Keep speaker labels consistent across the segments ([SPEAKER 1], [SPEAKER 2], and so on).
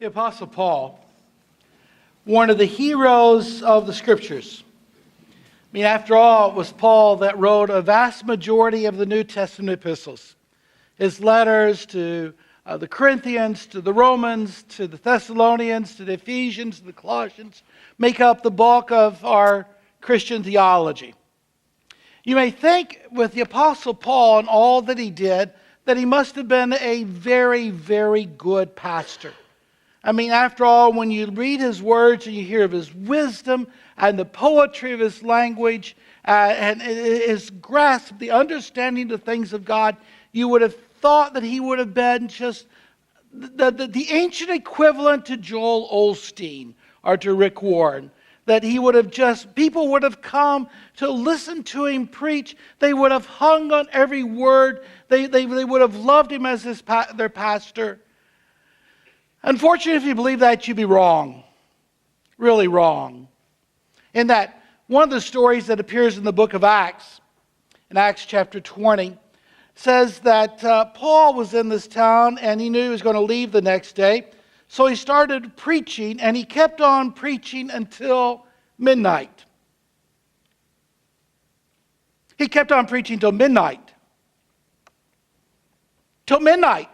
[SPEAKER 1] The Apostle Paul, one of the heroes of the Scriptures. I mean, after all, it was Paul that wrote a vast majority of the New Testament epistles. His letters to the Corinthians, to the Romans, to the Thessalonians, to the Ephesians, to the Colossians, make up the bulk of our Christian theology. You may think with the Apostle Paul and all that he did, that he must have been a very, very good pastor. I mean, after all, when you read his words and you hear of his wisdom and the poetry of his language and his grasp, the understanding of the things of God, you would have thought that he would have been just the ancient equivalent to Joel Osteen or to Rick Warren. That he would have people would have come to listen to him preach. They would have hung on every word. They would have loved him as their pastor. Unfortunately, if you believe that, you'd be wrong. Really wrong. In that, one of the stories that appears in the book of Acts, in Acts chapter 20, says that Paul was in this town and he knew he was going to leave the next day. So he started preaching, and he kept on preaching until midnight. He kept on preaching until midnight. Till midnight.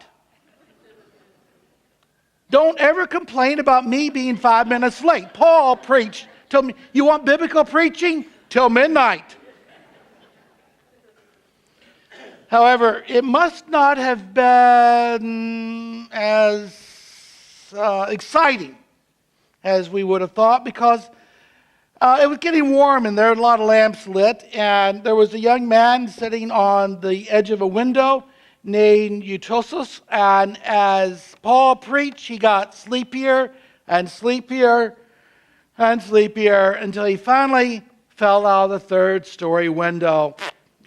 [SPEAKER 1] Don't ever complain about me being 5 minutes late. Paul preached till me. You want biblical preaching? Till midnight. However, it must not have been as exciting as we would have thought, because it was getting warm and there were a lot of lamps lit, and there was a young man sitting on the edge of a window named Eutychus, and as Paul preached, he got sleepier and sleepier and sleepier until he finally fell out of the third-story window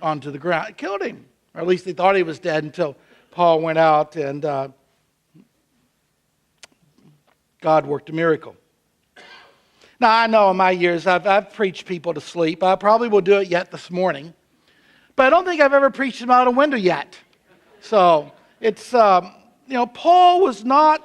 [SPEAKER 1] onto the ground. It killed him, or at least they thought he was dead until Paul went out and God worked a miracle. Now, I know in my years I've preached people to sleep. I probably will do it yet this morning. But I don't think I've ever preached them out a window yet. So, it's, Paul was not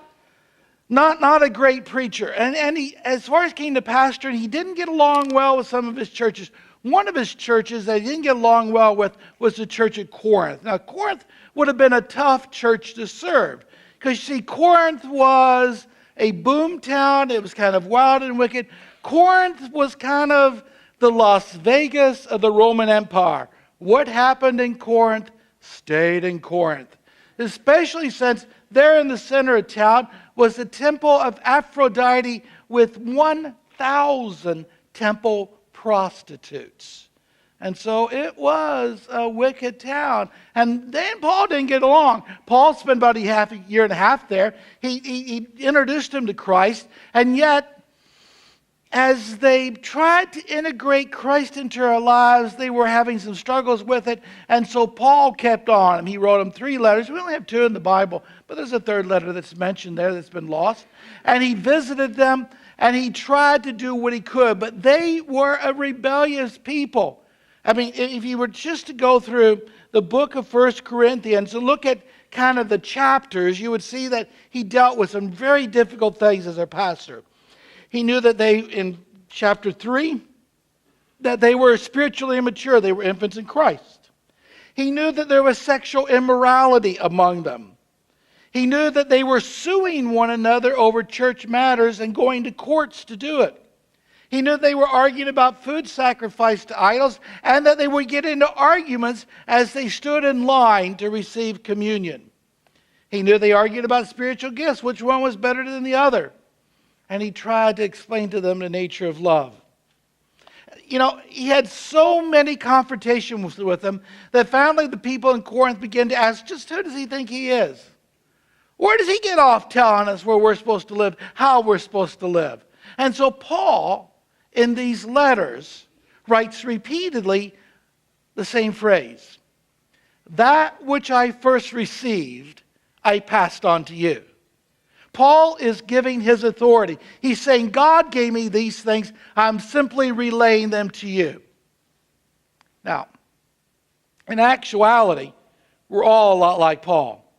[SPEAKER 1] a great preacher. And he, as far as came to pastoring, he didn't get along well with some of his churches. One of his churches that he didn't get along well with was the church at Corinth. Now, Corinth would have been a tough church to serve. Because, you see, Corinth was a boom town. It was kind of wild and wicked. Corinth was kind of the Las Vegas of the Roman Empire. What happened in Corinth stayed in Corinth. Especially since there in the center of town was the temple of Aphrodite with 1,000 temple prostitutes. And so it was a wicked town. And then Paul didn't get along. Paul spent about a year and a half there. He introduced him to Christ. And yet, as they tried to integrate Christ into our lives, they were having some struggles with it. And so Paul kept on. He wrote them 3 letters. We only have 2 in the Bible, but there's a 3rd letter that's mentioned there that's been lost. And he visited them, and he tried to do what he could. But they were a rebellious people. I mean, if you were just to go through the book of 1 Corinthians and look at kind of the chapters, you would see that he dealt with some very difficult things as a pastor. He knew that in chapter 3, that they were spiritually immature. They were infants in Christ. He knew that there was sexual immorality among them. He knew that they were suing one another over church matters and going to courts to do it. He knew they were arguing about food sacrificed to idols, and that they would get into arguments as they stood in line to receive communion. He knew they argued about spiritual gifts, which one was better than the other. And he tried to explain to them the nature of love. You know, he had so many confrontations with them that finally the people in Corinth began to ask, just who does he think he is? Where does he get off telling us where we're supposed to live, how we're supposed to live? And so Paul, in these letters, writes repeatedly the same phrase. That which I first received, I passed on to you. Paul is giving his authority. He's saying, God gave me these things. I'm simply relaying them to you. Now, in actuality, we're all a lot like Paul.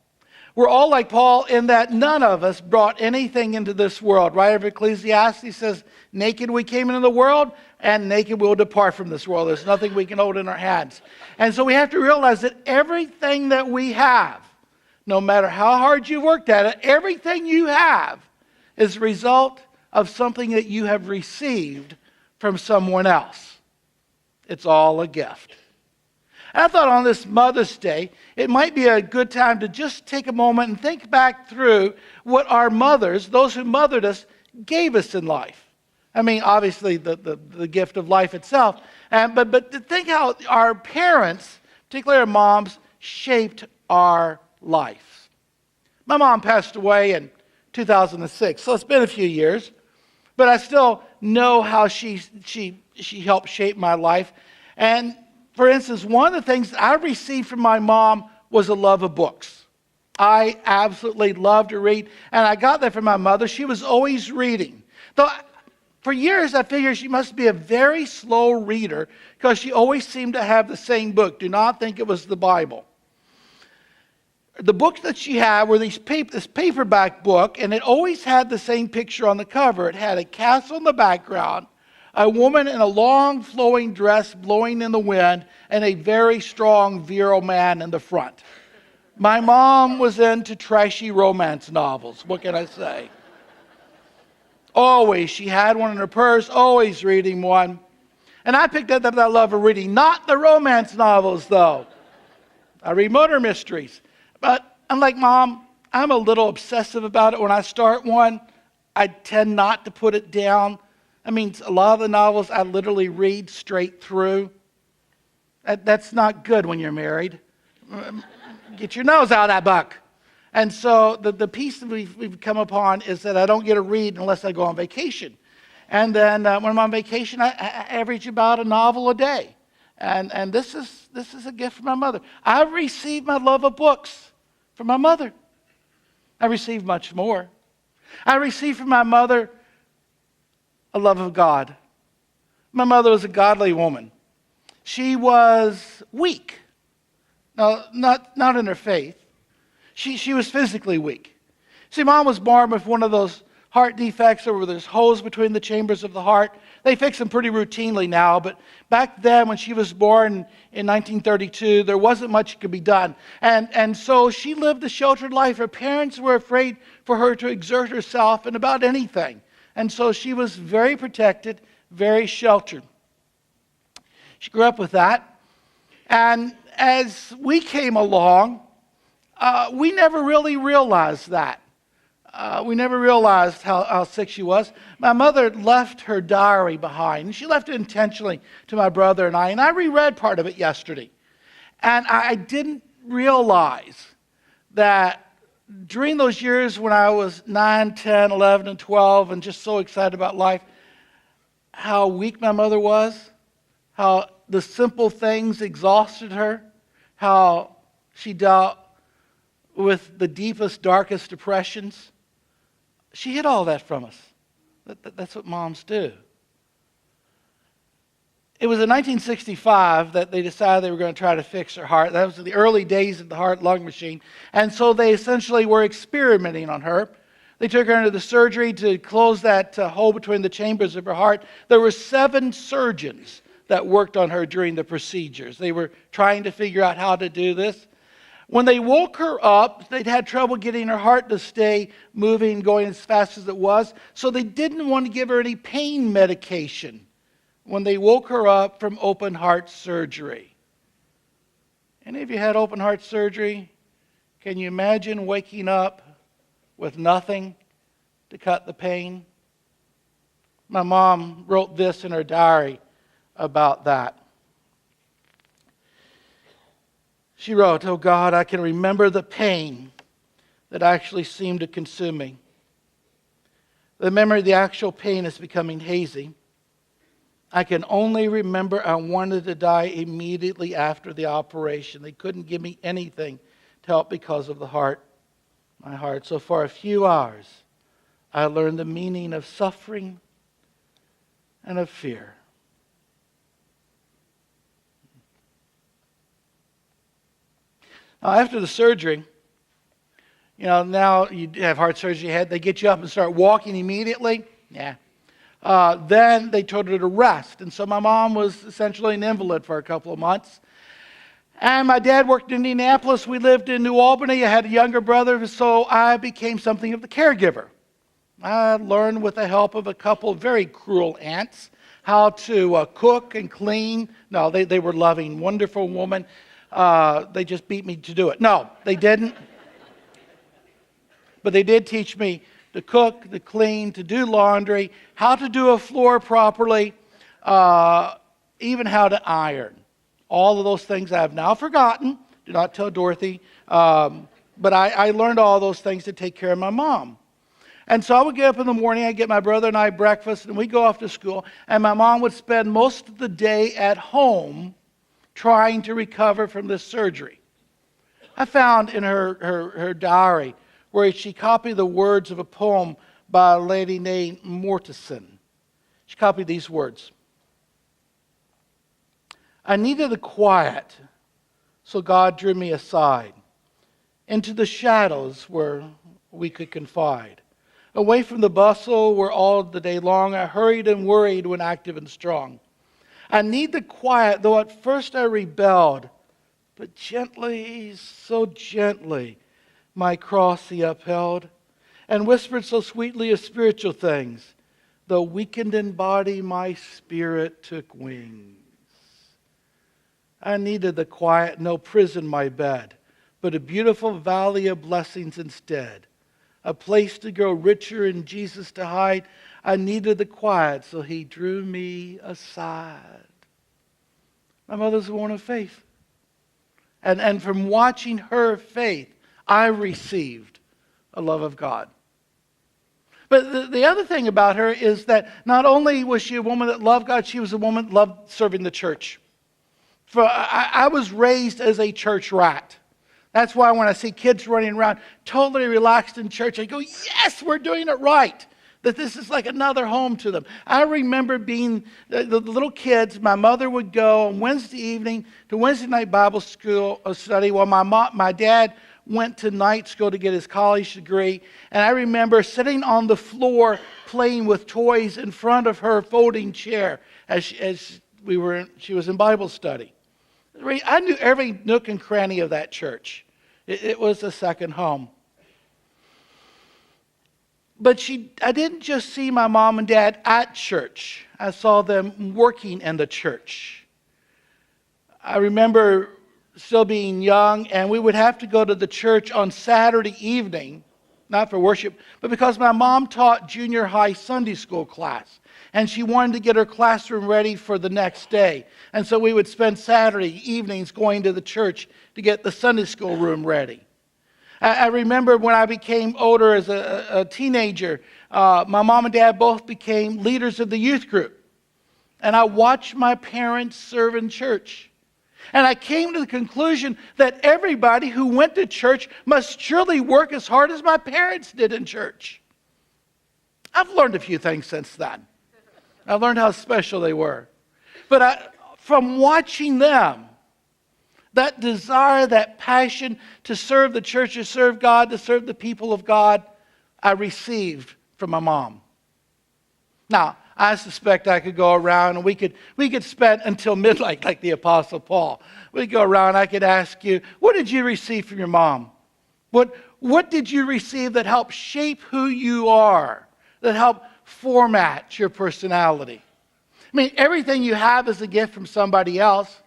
[SPEAKER 1] We're all like Paul in that none of us brought anything into this world. Writer of Ecclesiastes says, naked we came into the world, and naked we'll depart from this world. There's nothing we can hold in our hands. And so we have to realize that everything that we have, no matter how hard you worked at it, everything you have is a result of something that you have received from someone else. It's all a gift. And I thought on this Mother's Day, it might be a good time to just take a moment and think back through what our mothers, those who mothered us, gave us in life. I mean, obviously the gift of life itself, but to think how our parents, particularly our moms, shaped our lives. My mom passed away in 2006, so it's been a few years, but I still know how she helped shape my life. And for instance, one of the things I received from my mom was a love of books. I absolutely loved to read, and I got that from my mother. She was always reading. Though for years I figured she must be a very slow reader because she always seemed to have the same book. Do not think it was the Bible. The books that she had were this paperback book, and it always had the same picture on the cover. It had a castle in the background, a woman in a long flowing dress blowing in the wind, and a very strong, virile man in the front. My mom was into trashy romance novels. What can I say? Always, she had one in her purse, always reading one. And I picked up that love of reading. Not the romance novels, though. I read murder mysteries. But unlike Mom, I'm a little obsessive about it. When I start one, I tend not to put it down. I mean, a lot of the novels I literally read straight through. That's not good when you're married. Get your nose out of that book. And so the piece that we've come upon is that I don't get to read unless I go on vacation. And then when I'm on vacation, I average about a novel a day. And this is a gift from my mother. I received my love of books from my mother. I received much more. I received from my mother a love of God. My mother was a godly woman. She was weak. No, not in her faith. She was physically weak. See, Mom was born with one of those heart defects where there's holes between the chambers of the heart. They fix them pretty routinely now, but back then when she was born in 1932, there wasn't much that could be done. And so she lived a sheltered life. Her parents were afraid for her to exert herself in about anything. And so she was very protected, very sheltered. She grew up with that. And as we came along, we never really realized that. We never realized how sick she was. My mother left her diary behind. And she left it intentionally to my brother and I reread part of it yesterday. And I didn't realize that during those years when I was 9, 10, 11, and 12 and just so excited about life, how weak my mother was, how the simple things exhausted her, how she dealt with the deepest, darkest depressions. She hid all that from us. That's what moms do. It was in 1965 that they decided they were going to try to fix her heart. That was the early days of the heart-lung machine. And so they essentially were experimenting on her. They took her into the surgery to close that hole between the chambers of her heart. There were 7 surgeons that worked on her during the procedures. They were trying to figure out how to do this. When they woke her up, they'd had trouble getting her heart to stay moving, going as fast as it was. So they didn't want to give her any pain medication when they woke her up from open heart surgery. Any of you had open heart surgery? Can you imagine waking up with nothing to cut the pain? My mom wrote this in her diary about that. She wrote, "Oh God, I can remember the pain that actually seemed to consume me. The memory of the actual pain is becoming hazy. I can only remember I wanted to die immediately after the operation. They couldn't give me anything to help because of my heart. So for a few hours, I learned the meaning of suffering and of fear." Now, after the surgery, Now you have heart surgery ahead. They get you up and start walking immediately. Yeah. Then they told her to rest. And so my mom was essentially an invalid for a couple of months. And my dad worked in Indianapolis. We lived in New Albany. I had a younger brother, so I became something of the caregiver. I learned with the help of a couple of very cruel aunts how to cook and clean. No, they were loving, wonderful women. They just beat me to do it. No, they didn't. But they did teach me to cook, to clean, to do laundry, how to do a floor properly, even how to iron. All of those things I have now forgotten. Do not tell Dorothy. But I learned all those things to take care of my mom. And so I would get up in the morning, I'd get my brother and I breakfast, and we'd go off to school. And my mom would spend most of the day at home trying to recover from this surgery. I found in her diary where she copied the words of a poem by a lady named Mortensen. She copied these words. I needed the quiet, so God drew me aside into the shadows where we could confide. Away from the bustle where all the day long I hurried and worried when active and strong. I need the quiet, though at first I rebelled, but gently, so gently, my cross he upheld, and whispered so sweetly of spiritual things, though weakened in body, my spirit took wings. I needed the quiet, no prison my bed, but a beautiful valley of blessings instead. A place to grow richer in Jesus to hide. I needed the quiet, so he drew me aside. My mother's a woman of faith. And from watching her faith, I received a love of God. But the other thing about her is that not only was she a woman that loved God, she was a woman that loved serving the church. I was raised as a church rat. That's why when I see kids running around totally relaxed in church, I go, yes, we're doing it right. That this is like another home to them. I remember being the little kids. My mother would go on Wednesday evening to Wednesday night Bible school study while my dad went to night school to get his college degree. And I remember sitting on the floor playing with toys in front of her folding chair as she was in Bible study. I knew every nook and cranny of that church. It was a second home. But I didn't just see my mom and dad at church. I saw them working in the church. I remember still being young, and we would have to go to the church on Saturday evening, not for worship, but because my mom taught junior high Sunday school class. And she wanted to get her classroom ready for the next day. And so we would spend Saturday evenings going to the church to get the Sunday school room ready. I remember when I became older as a teenager, my mom and dad both became leaders of the youth group. And I watched my parents serve in church. And I came to the conclusion that everybody who went to church must surely work as hard as my parents did in church. I've learned a few things since then. I learned how special they were. But from watching them, that desire, that passion to serve the church, to serve God, to serve the people of God, I received from my mom. Now, I suspect I could go around and we could spend until midnight like the Apostle Paul. We'd go around, I could ask you, what did you receive from your mom? What did you receive that helped shape who you are, that helped format your personality? I mean, everything you have is a gift from somebody else.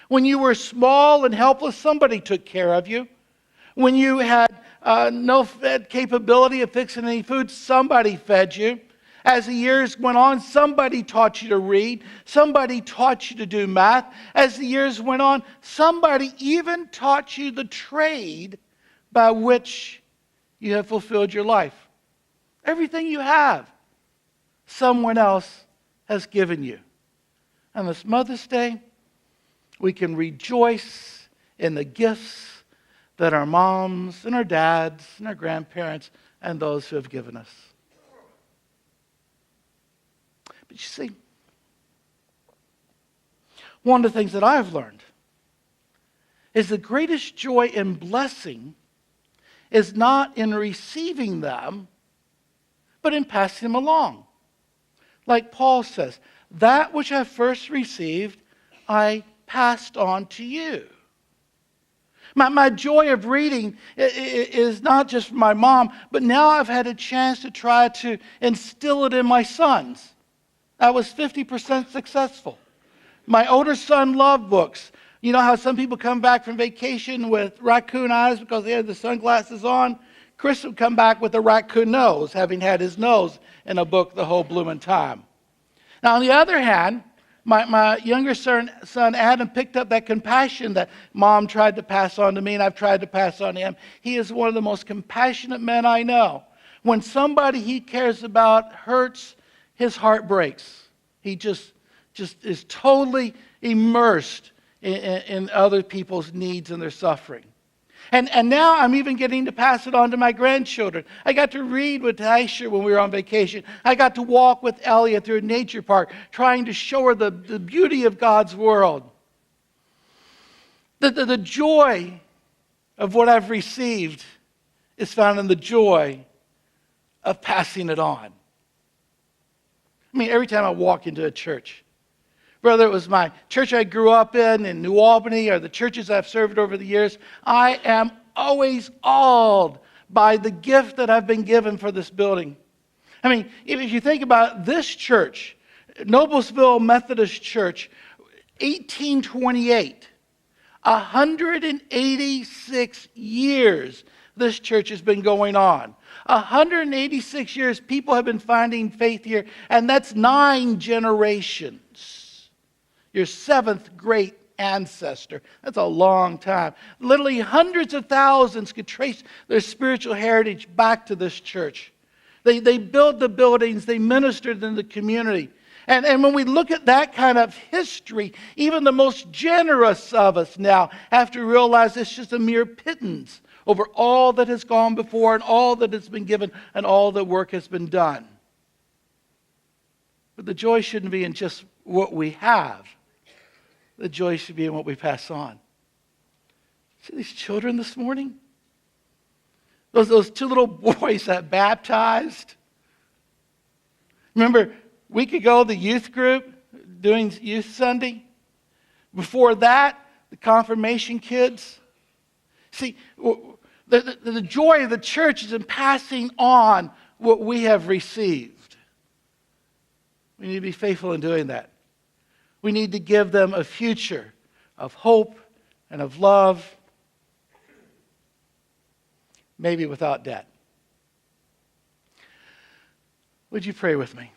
[SPEAKER 1] When you were small and helpless, somebody took care of you. When you had no capability of fixing any food, somebody fed you. As the years went on, somebody taught you to read. Somebody taught you to do math. As the years went on, somebody even taught you the trade by which you have fulfilled your life. Everything you have, someone else has given you. On this Mother's Day, we can rejoice in the gifts that our moms and our dads and our grandparents and those who have given us. But you see, one of the things that I've learned is the greatest joy and blessing is not in receiving them, but in passing them along. Like Paul says, that which I first received, I passed on to you. My joy of reading is not just for my mom, but now I've had a chance to try to instill it in my sons. I was 50% successful. My older son loved books. You know how some people come back from vacation with raccoon eyes because they had the sunglasses on? Chris would come back with a raccoon nose, having had his nose in a book the whole blooming time. Now, on the other hand, my younger son Adam picked up that compassion that Mom tried to pass on to me, and I've tried to pass on to him. He is one of the most compassionate men I know. When somebody he cares about hurts, his heart breaks. He just is totally immersed in other people's needs and their suffering. And now I'm even getting to pass it on to my grandchildren. I got to read with Aisha when we were on vacation. I got to walk with Elliot through a nature park, trying to show her the beauty of God's world. The joy of what I've received is found in the joy of passing it on. I mean, every time I walk into a church, whether it was my church I grew up in New Albany, or the churches I've served over the years, I am always awed by the gift that I've been given for this building. I mean, if you think about this church, Noblesville Methodist Church, 1828, 186 years this church has been going on. 186 years people have been finding faith here, and that's 9 generations. Your 7th great ancestor. That's a long time. Literally hundreds of thousands could trace their spiritual heritage back to this church. They built the buildings, they ministered in the community. And when we look at that kind of history, even the most generous of us now have to realize it's just a mere pittance over all that has gone before and all that has been given and all the work has been done. But the joy shouldn't be in just what we have. The joy should be in what we pass on. See these children this morning? Those 2 little boys that baptized. Remember, a week ago, the youth group doing Youth Sunday. Before that, the confirmation kids. See, the joy of the church is in passing on what we have received. We need to be faithful in doing that. We need to give them a future of hope and of love, maybe without debt. Would you pray with me?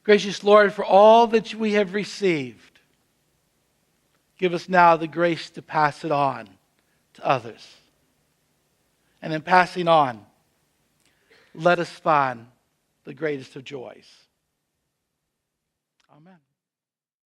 [SPEAKER 1] Gracious Lord, for all that we have received, give us now the grace to pass it on to others. And in passing on, let us find the greatest of joys. Amen.